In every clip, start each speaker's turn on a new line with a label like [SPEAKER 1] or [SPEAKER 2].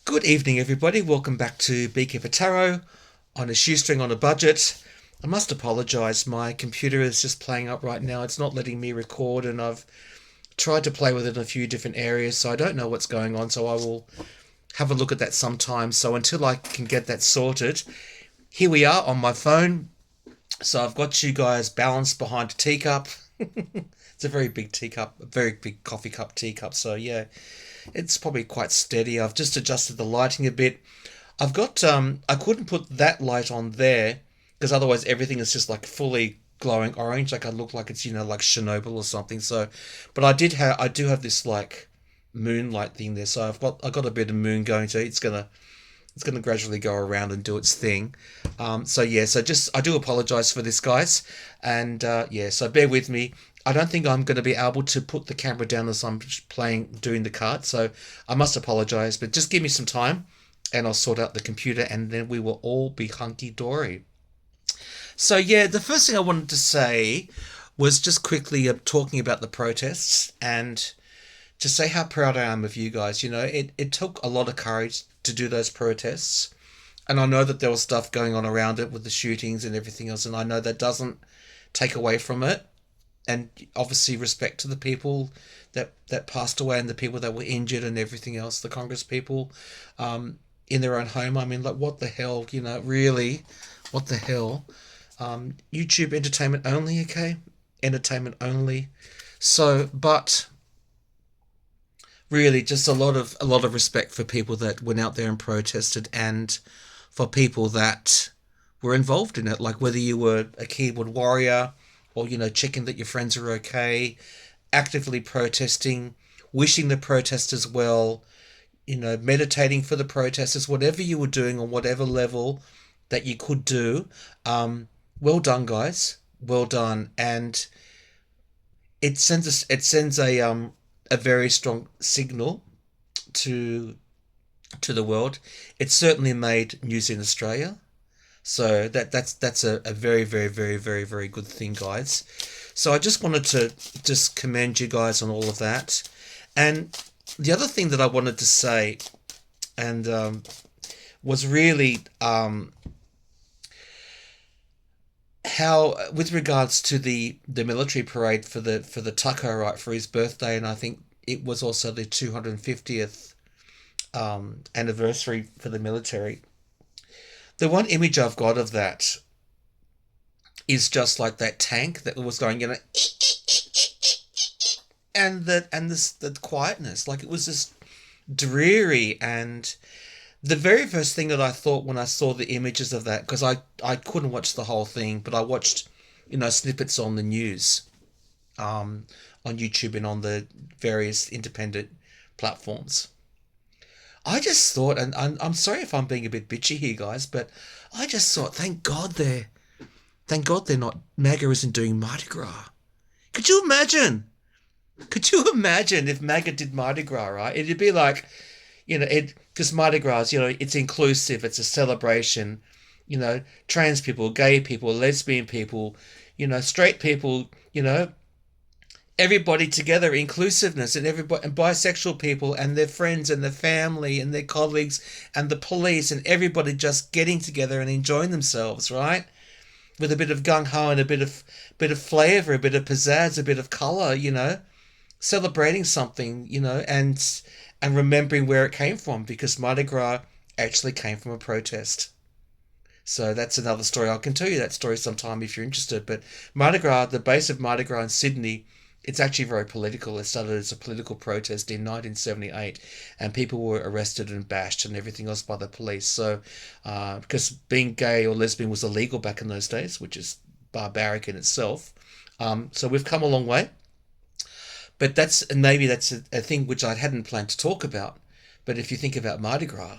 [SPEAKER 1] Good evening, everybody. Welcome back to Beekeeper Tarot on a shoestring on a budget. I must apologise. My computer is just playing up right now. It's not letting me record, and I've tried to play with it in a few different areas, so I don't know what's going on. So I will have a look at that sometime. So until I can get that sorted, here we are on my phone. So I've got you guys balanced behind a teacup. It's a very big teacup, a very big coffee cup teacup. So yeah, it's probably quite steady. I've just adjusted the lighting a bit. I've got I couldn't put that light on there because otherwise everything is just like fully glowing orange, like I look like it's like Chernobyl or something. So, but I do have this like moonlight thing there. So I got a bit of moon going, so it's gonna gradually go around and do its thing. So yeah, so just I do apologize for this, guys, and yeah, so bear with me. I don't think I'm going to be able to put the camera down as I'm doing the card, so I must apologize. But just give me some time, and I'll sort out the computer, and then we will all be hunky dory. So yeah, the first thing I wanted to say was just quickly talking about the protests and to say how proud I am of you guys. It took a lot of courage to do those protests. And I know that there was stuff going on around it with the shootings and everything else, and I know that doesn't take away from it. And obviously, respect to the people that passed away and the people that were injured and everything else, the Congress people, in their own home. I mean, like, what the hell, really? What the hell? YouTube entertainment only, okay? Entertainment only. So, but really just a lot of respect for people that went out there and protested, and for people that were involved in it, like whether you were a keyboard warrior or checking that your friends are okay, actively protesting, wishing the protesters well, meditating for the protesters, whatever you were doing on whatever level that you could do. Well done, guys, well done. And it sends a very strong signal to the world. It certainly made news in Australia. So that's a very, very, very, very, very good thing, guys. So I just wanted to just commend you guys on all of that. And the other thing that I wanted to say, and was really how, with regards to the military parade for the Tucker, right, for his birthday, and I think it was also the 250th anniversary for the military. The one image I've got of that is just like that tank that was going, and the quietness, like it was just dreary. And the very first thing that I thought when I saw the images of that, because I couldn't watch the whole thing, but I watched snippets on the news, on YouTube and on the various independent platforms. I just thought, and I'm sorry if I'm being a bit bitchy here, guys, but I just thought, thank God they're not, MAGA isn't doing Mardi Gras. Could you imagine? Could you imagine if MAGA did Mardi Gras, right? It'd be like, because Mardi Gras, it's inclusive, it's a celebration, trans people, gay people, lesbian people, straight people, everybody together, inclusiveness, and everybody, and bisexual people and their friends and their family and their colleagues and the police and everybody just getting together and enjoying themselves, right? With a bit of gung ho and a bit of flavor, a bit of pizzazz, a bit of color, celebrating something, and remembering where it came from, because Mardi Gras actually came from a protest. So that's another story. I can tell you that story sometime if you're interested. But Mardi Gras, the base of Mardi Gras in Sydney, it's actually very political. It started as a political protest in 1978, and people were arrested and bashed and everything else by the police. So, because being gay or lesbian was illegal back in those days, which is barbaric in itself. So we've come a long way. But maybe that's a thing which I hadn't planned to talk about. But if you think about Mardi Gras,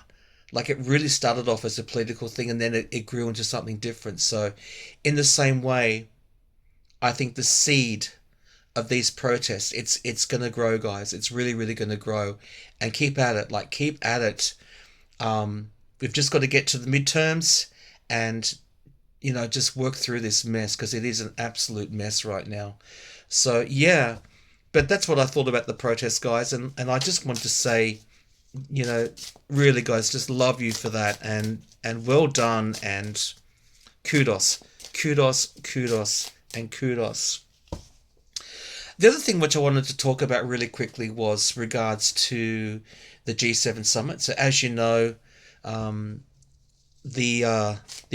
[SPEAKER 1] like it really started off as a political thing, and then it grew into something different. So, in the same way, I think the seed of these protests, it's gonna grow, guys. It's really, really gonna grow, and keep at it. Like keep at it. We've just got to get to the midterms, and just work through this mess, because it is an absolute mess right now. So yeah, but that's what I thought about the protests, guys, and I just wanted to say, you know, really, guys, just love you for that, and well done, and kudos, kudos, kudos, and kudos. The other thing which I wanted to talk about really quickly was regards to the G7 summit. So as you know, um, the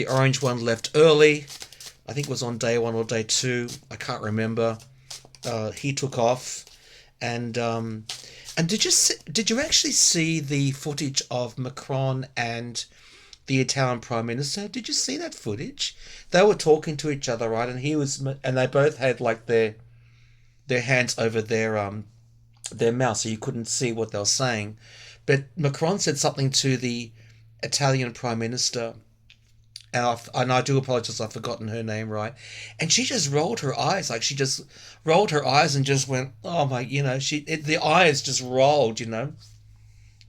[SPEAKER 1] orange one left early. I think it was on day one or day two. I can't remember. He took off, and did you actually see the footage of Macron and the Italian Prime Minister? Did you see that footage? They were talking to each other, right? And they both had like their hands over their mouth, so you couldn't see what they were saying. But Macron said something to the Italian Prime Minister, and I do apologize, I've forgotten her name, right? And she just rolled her eyes, like she just rolled her eyes and just went, "Oh my," the eyes just rolled,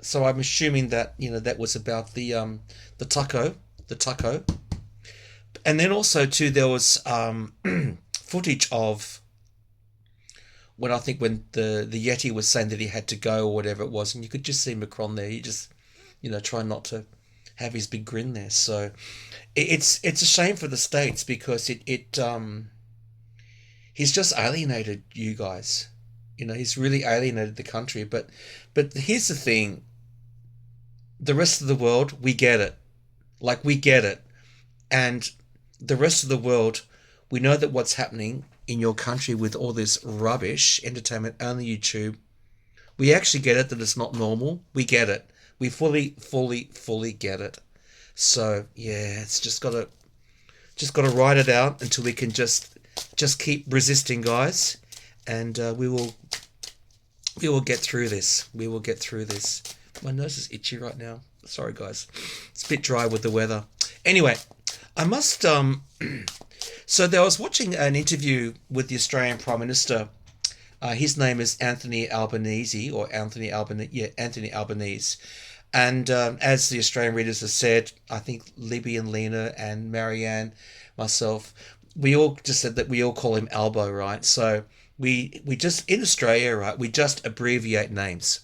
[SPEAKER 1] So I'm assuming that that was about the taco, the taco, and then also too there was footage of when the Yeti was saying that he had to go or whatever it was, and you could just see Macron there. He just trying not to have his big grin there. So it's a shame for the States because he's just alienated you guys. He's really alienated the country. But here's the thing: the rest of the world, we get it. Like we get it, and the rest of the world, we know that what's happening in your country with all this rubbish entertainment on YouTube. We actually get it that it's not normal. We get it. We fully, fully, fully get it. So yeah, it's just gotta ride it out until we can just keep resisting, guys, and we will get through this. We will get through this. My nose is itchy right now. Sorry, guys. It's a bit dry with the weather. Anyway, I must. So I was watching an interview with the Australian Prime Minister. His name is Anthony Albanese, or Anthony Albanese. Yeah, Anthony Albanese. And as the Australian readers have said, I think Libby and Lena and Marianne, myself, we all just said that we all call him Albo, right? So we just in Australia, right? We just abbreviate names.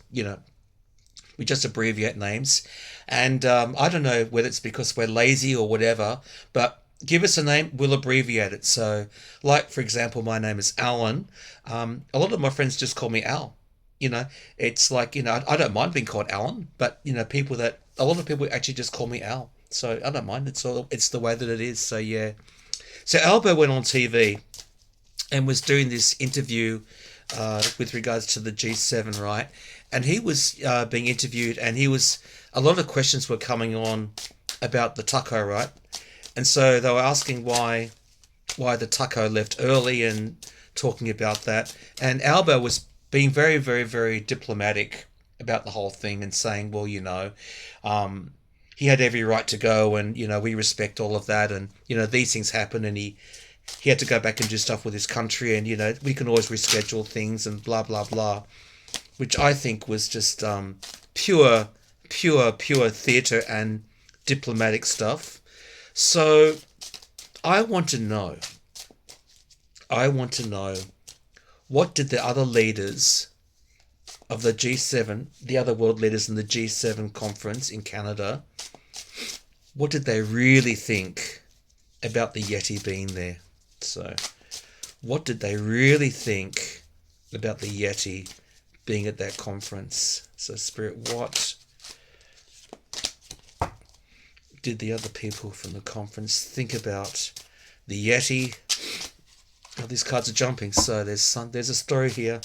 [SPEAKER 1] We just abbreviate names, and I don't know whether it's because we're lazy or whatever, but give us a name, we'll abbreviate it. So, like for example, my name is Alan. A lot of my friends just call me Al. It's like I don't mind being called Alan, but a lot of people actually just call me Al. So I don't mind. It's the way that it is. So yeah. So Albo went on TV and was doing this interview with regards to the G7, right? And he was being interviewed, and a lot of questions were coming on about the taco, right? And so they were asking why the taco left early and talking about that. And Albo was being very, very, very diplomatic about the whole thing and saying, well, he had every right to go, and we respect all of that, and these things happen, and he had to go back and do stuff with his country, and we can always reschedule things and blah blah blah, which I think was just pure, pure, pure theatre and diplomatic stuff. So I want to know. I want to know, what did the other leaders of the G7, the other world leaders in the G7 conference in Canada, what did they really think about the Yeti being there? So, what did they really think about the Yeti being at that conference? So, Spirit, what did the other people from the conference think about the Yeti? Oh, these cards are jumping. So there's a story here.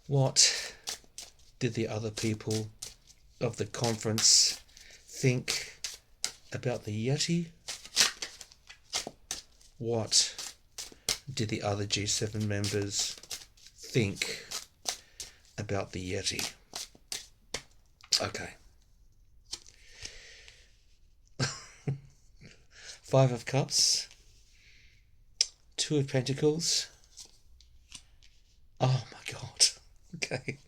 [SPEAKER 1] What did the other people of the conference think about the Yeti? What did the other G7 members think about the Yeti? Okay. Five of Cups. Two of Pentacles. Oh my God. Okay.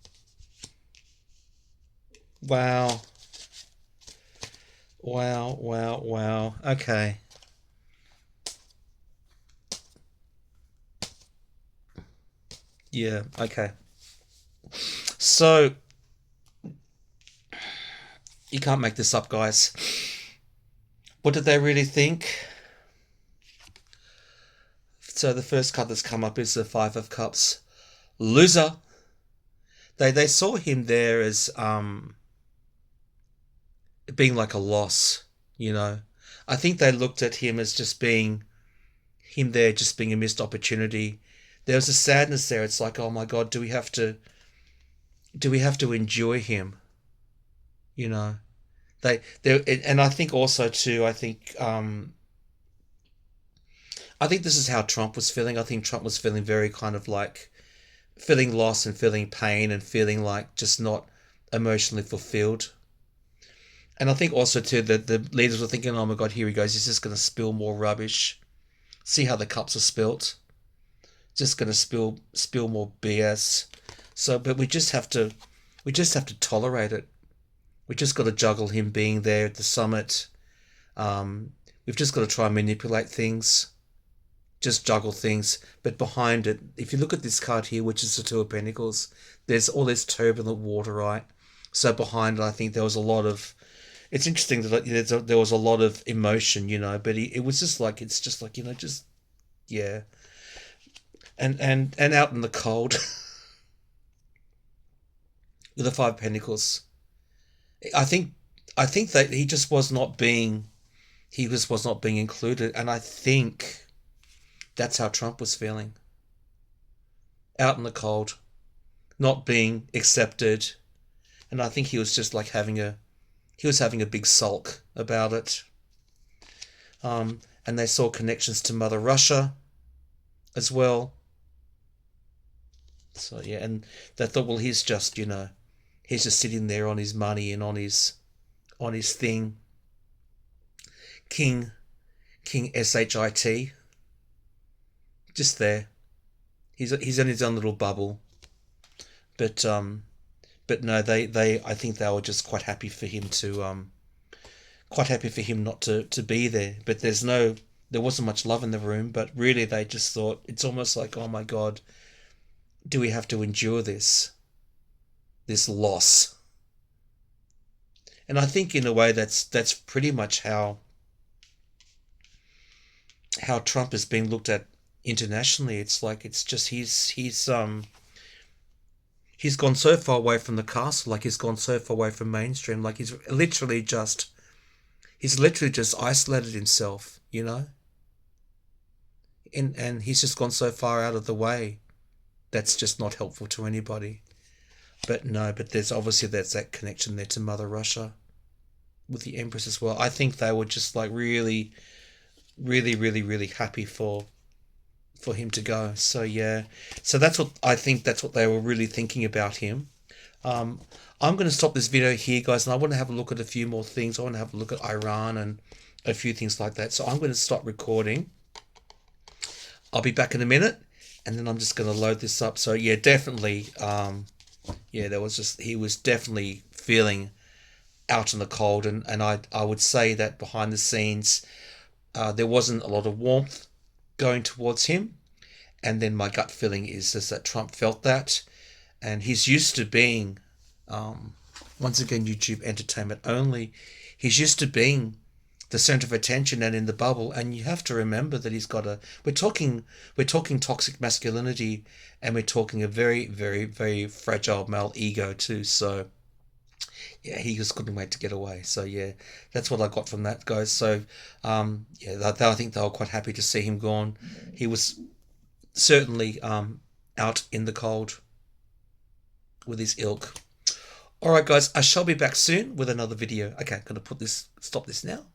[SPEAKER 1] Wow. Wow, wow, wow. Okay. Yeah, okay. So, You can't make this up, guys. What did they really think? So the first card that's come up is the Five of Cups. Loser. They saw him there as being like a loss, you know. I think they looked at him as just being him there, just being a missed opportunity. There was a sadness there. It's like, oh my God, do we have to endure him? You know, and I think also too. I think this is how Trump was feeling. I think Trump was feeling very kind of like feeling loss and feeling pain and feeling like just not emotionally fulfilled. And I think also too that the leaders were thinking, oh my God, here he goes. He's just going to spill more rubbish. See how the cups are spilt. Just going to spill more BS. So, but we just have to tolerate it. We just got to juggle him being there at the summit. We've just got to try and manipulate things, just juggle things. But behind it, if you look at this card here, which is the Two of Pentacles, there's all this turbulent water, right? So behind it, I think there was a lot of. It's interesting that there was a lot of emotion, you know, but it was just like it's just like just yeah, and out in the cold with the Five of Pentacles. I think I think that he just was not being included, and I think that's how Trump was feeling, out in the cold, not being accepted, and I think he was just like having a big sulk about it. And they saw connections to Mother Russia as well. So yeah, and they thought, well, he's just sitting there on his money and on his thing. King King Shit, just there. He's in his own little bubble. But no, they I think they were just quite happy for him not to be there. But there wasn't much love in the room. But really, they just thought it's almost like, oh my God, do we have to endure this loss? And I think in a way that's pretty much how Trump is being looked at internationally. It's like it's just he's gone so far away from the castle, like he's gone so far away from mainstream, like he's literally just isolated himself, you know? And he's just gone so far out of the way. That's just not helpful to anybody. But no, but there's that connection there to Mother Russia with the Empress as well. I think they were just like really, really, really, really happy for him to go. So yeah, so that's what they were really thinking about him. Um, I'm going to stop this video here, guys, and I want to have a look at a few more things. I want to have a look at Iran and a few things like that. So I'm going to stop recording. I'll be back in a minute, and then I'm just going to load this up. So yeah, definitely, yeah, he was definitely feeling out in the cold, and I would say that behind the scenes, there wasn't a lot of warmth going towards him. And then my gut feeling is that Trump felt that, and he's used to being, once again, YouTube entertainment only. He's used to being the center of attention and in the bubble. And you have to remember that we're talking toxic masculinity, and we're talking a very, very, very fragile male ego too. So yeah, he just couldn't wait to get away. So yeah, that's what I got from that, guys. So yeah, I think they were quite happy to see him gone. He was certainly out in the cold with his ilk. All right, guys, I shall be back soon with another video. Okay, I'm gonna stop this now.